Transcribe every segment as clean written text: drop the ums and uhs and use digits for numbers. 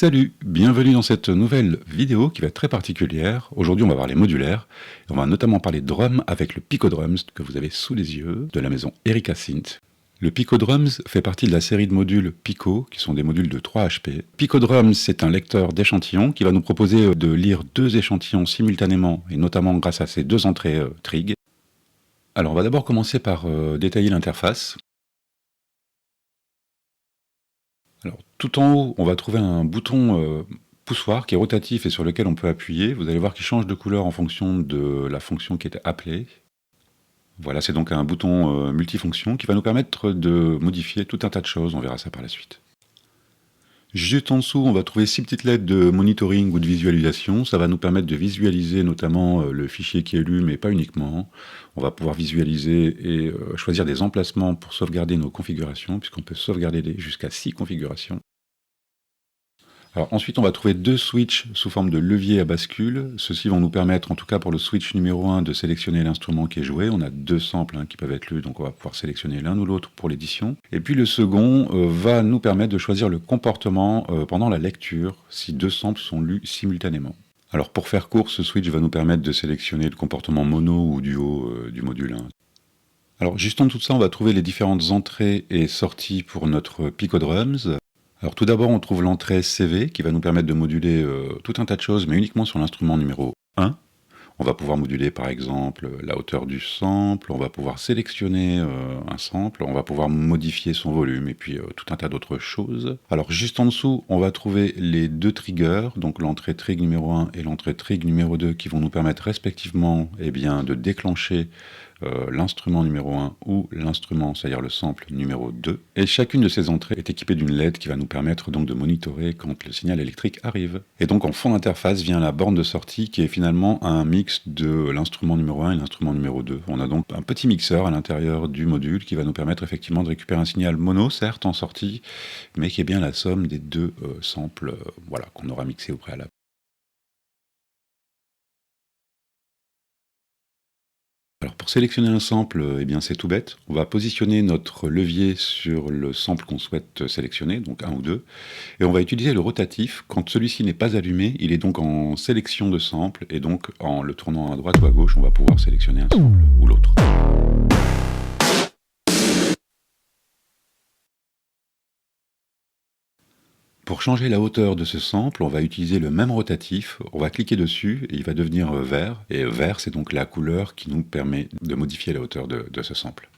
Salut, bienvenue dans cette nouvelle vidéo qui va être très particulière. Aujourd'hui on va parler modulaire, et on va notamment parler drum avec le Pico Drums que vous avez sous les yeux de la maison Erica Synth. Le Pico Drums fait partie de la série de modules Pico, qui sont des modules de 3 HP. Pico Drums, c'est un lecteur d'échantillons qui va nous proposer de lire 2 échantillons simultanément, et notamment grâce à ces 2 entrées trig. Alors on va d'abord commencer par détailler l'interface. Alors, tout en haut, on va trouver un bouton poussoir qui est rotatif et sur lequel on peut appuyer. Vous allez voir qu'il change de couleur en fonction de la fonction qui était appelée. Voilà, c'est donc un bouton multifonction qui va nous permettre de modifier tout un tas de choses. On verra ça par la suite. Juste en dessous, on va trouver 6 petites lettres de monitoring ou de visualisation. Ça va nous permettre de visualiser notamment le fichier qui est lu, mais pas uniquement. On va pouvoir visualiser et choisir des emplacements pour sauvegarder nos configurations, puisqu'on peut sauvegarder jusqu'à 6 configurations. Alors ensuite, on va trouver 2 switches sous forme de levier à bascule. Ceux-ci vont nous permettre, en tout cas pour le switch numéro 1, de sélectionner l'instrument qui est joué. On a 2 samples qui peuvent être lus, donc on va pouvoir sélectionner l'un ou l'autre pour l'édition. Et puis le second va nous permettre de choisir le comportement pendant la lecture, si 2 samples sont lus simultanément. Alors pour faire court, ce switch va nous permettre de sélectionner le comportement mono ou duo du module 1. Alors juste en dessous de ça, on va trouver les différentes entrées et sorties pour notre Pico Drums. Alors tout d'abord, on trouve l'entrée CV qui va nous permettre de moduler tout un tas de choses, mais uniquement sur l'instrument numéro 1. On va pouvoir moduler par exemple la hauteur du sample, on va pouvoir sélectionner un sample, on va pouvoir modifier son volume et puis tout un tas d'autres choses. Alors juste en dessous, on va trouver les 2 triggers, donc l'entrée trig numéro 1 et l'entrée trig numéro 2 qui vont nous permettre respectivement de déclencher l'instrument numéro 1 ou l'instrument, c'est-à-dire le sample numéro 2. Et chacune de ces entrées est équipée d'une LED qui va nous permettre donc de monitorer quand le signal électrique arrive. Et donc en fond d'interface vient la borne de sortie qui est finalement un mix de l'instrument numéro 1 et l'instrument numéro 2. On a donc un petit mixeur à l'intérieur du module qui va nous permettre effectivement de récupérer un signal mono, certes en sortie, mais qui est bien la somme des 2 samples qu'on aura mixés au préalable. Alors pour sélectionner un sample, c'est tout bête. On va positionner notre levier sur le sample qu'on souhaite sélectionner, donc 1 ou 2, et on va utiliser le rotatif. Quand celui-ci n'est pas allumé, il est donc en sélection de sample, et donc en le tournant à droite ou à gauche, on va pouvoir sélectionner un sample ou l'autre. Pour changer la hauteur de ce sample, on va utiliser le même rotatif, on va cliquer dessus et il va devenir vert. Et vert, c'est donc la couleur qui nous permet de modifier la hauteur de ce sample.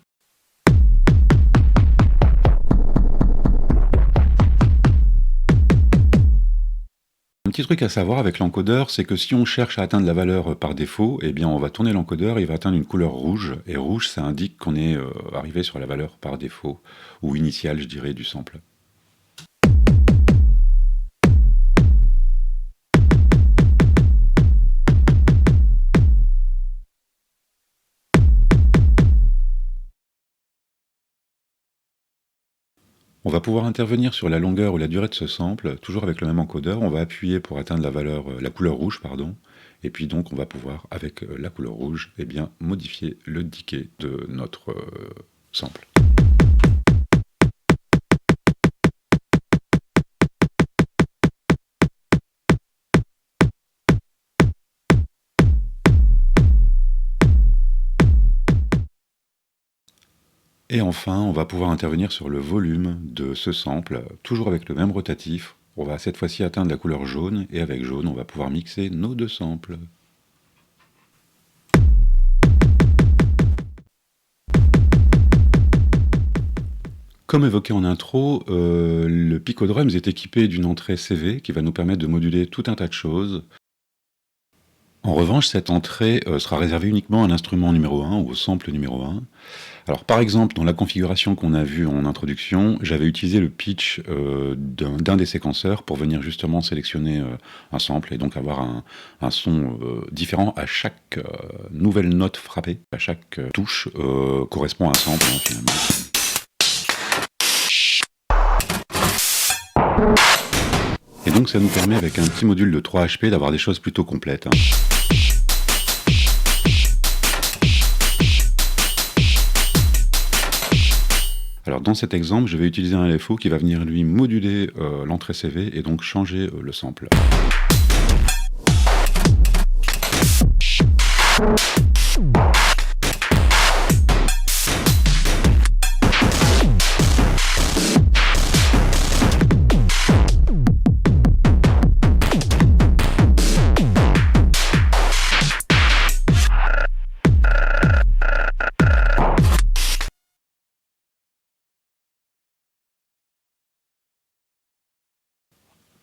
Un petit truc à savoir avec l'encodeur, c'est que si on cherche à atteindre la valeur par défaut, on va tourner l'encodeur et il va atteindre une couleur rouge. Et rouge, ça indique qu'on est arrivé sur la valeur par défaut, ou initiale, je dirais, du sample. On va pouvoir intervenir sur la longueur ou la durée de ce sample, toujours avec le même encodeur. On va appuyer pour atteindre la couleur rouge, et puis donc on va pouvoir, avec la couleur rouge, modifier le decay de notre sample. Et enfin, on va pouvoir intervenir sur le volume de ce sample, toujours avec le même rotatif. On va cette fois-ci atteindre la couleur jaune, et avec jaune, on va pouvoir mixer nos 2 samples. Comme évoqué en intro, le Pico Drums est équipé d'une entrée CV qui va nous permettre de moduler tout un tas de choses. En revanche, cette entrée sera réservée uniquement à l'instrument numéro 1 ou au sample numéro 1. Alors par exemple, dans la configuration qu'on a vue en introduction, j'avais utilisé le pitch d'un des séquenceurs pour venir justement sélectionner un sample et donc avoir un son différent à chaque nouvelle note frappée, à chaque touche correspond à un sample finalement. Et donc ça nous permet avec un petit module de 3 HP d'avoir des choses plutôt complètes. Alors dans cet exemple, je vais utiliser un LFO qui va venir lui moduler l'entrée CV et donc changer le sample.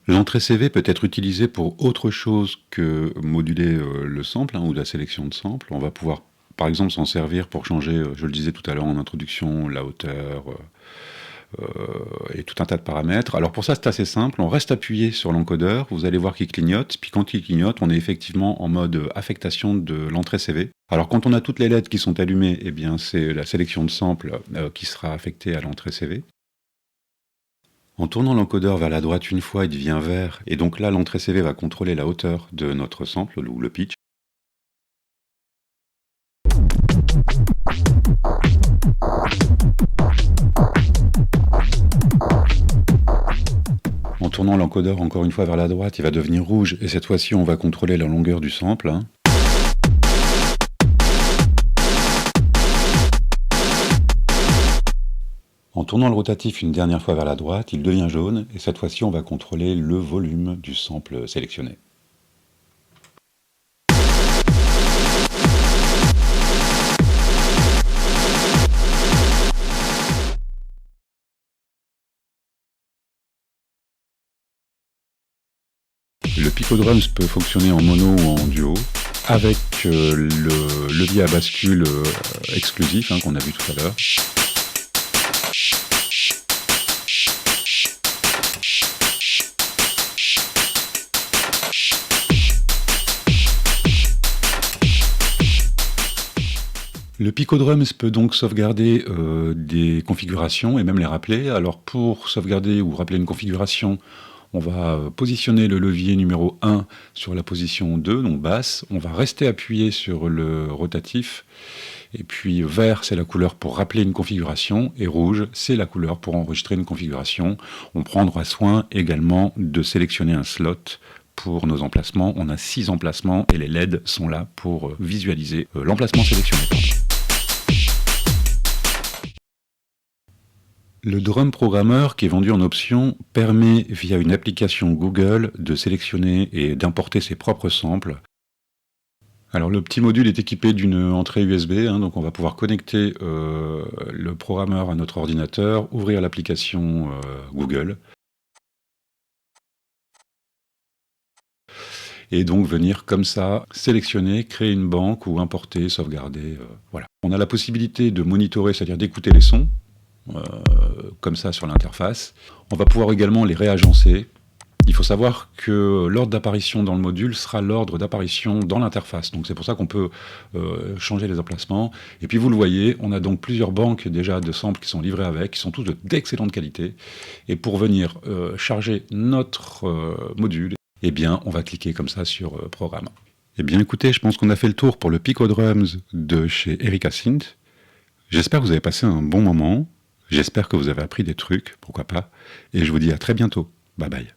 L'entrée CV peut être utilisée pour autre chose que moduler le sample ou la sélection de samples. On va pouvoir par exemple s'en servir pour changer, je le disais tout à l'heure en introduction, la hauteur et tout un tas de paramètres. Alors pour ça c'est assez simple, on reste appuyé sur l'encodeur, vous allez voir qu'il clignote, puis quand il clignote on est effectivement en mode affectation de l'entrée CV. Alors quand on a toutes les LED qui sont allumées, eh bien c'est la sélection de samples qui sera affectée à l'entrée CV. En tournant l'encodeur vers la droite une fois, il devient vert, et donc là, l'entrée CV va contrôler la hauteur de notre sample, ou le pitch. En tournant l'encodeur encore une fois vers la droite, il va devenir rouge, et cette fois-ci, on va contrôler la longueur du sample. En tournant le rotatif une dernière fois vers la droite, il devient jaune, et cette fois-ci on va contrôler le volume du sample sélectionné. Le Pico-Drums peut fonctionner en mono ou en duo, avec le levier à bascule exclusif qu'on a vu tout à l'heure. Le Pico-Drums peut donc sauvegarder des configurations et même les rappeler. Alors pour sauvegarder ou rappeler une configuration, on va positionner le levier numéro 1 sur la position 2, donc basse. On va rester appuyé sur le rotatif. Et puis vert, c'est la couleur pour rappeler une configuration. Et rouge, c'est la couleur pour enregistrer une configuration. On prendra soin également de sélectionner un slot pour nos emplacements. On a 6 emplacements et les LED sont là pour visualiser l'emplacement sélectionné. Le Drum Programmer, qui est vendu en option, permet via une application Google de sélectionner et d'importer ses propres samples. Alors le petit module est équipé d'une entrée USB, donc on va pouvoir connecter le programmeur à notre ordinateur, ouvrir l'application Google, et donc venir comme ça sélectionner, créer une banque ou importer, sauvegarder, voilà. On a la possibilité de monitorer, c'est-à-dire d'écouter les sons, comme ça sur l'interface. On va pouvoir également les réagencer. Il faut savoir que l'ordre d'apparition dans le module sera l'ordre d'apparition dans l'interface. Donc c'est pour ça qu'on peut changer les emplacements. Et puis vous le voyez, on a donc plusieurs banques déjà de samples qui sont livrées avec, qui sont tous d'excellente qualité. Et pour venir charger notre module, eh bien on va cliquer comme ça sur Programme. Eh bien écoutez, je pense qu'on a fait le tour pour le Pico-Drums de chez Erika Synth. J'espère que vous avez passé un bon moment. J'espère que vous avez appris des trucs, pourquoi pas. Et je vous dis à très bientôt. Bye bye.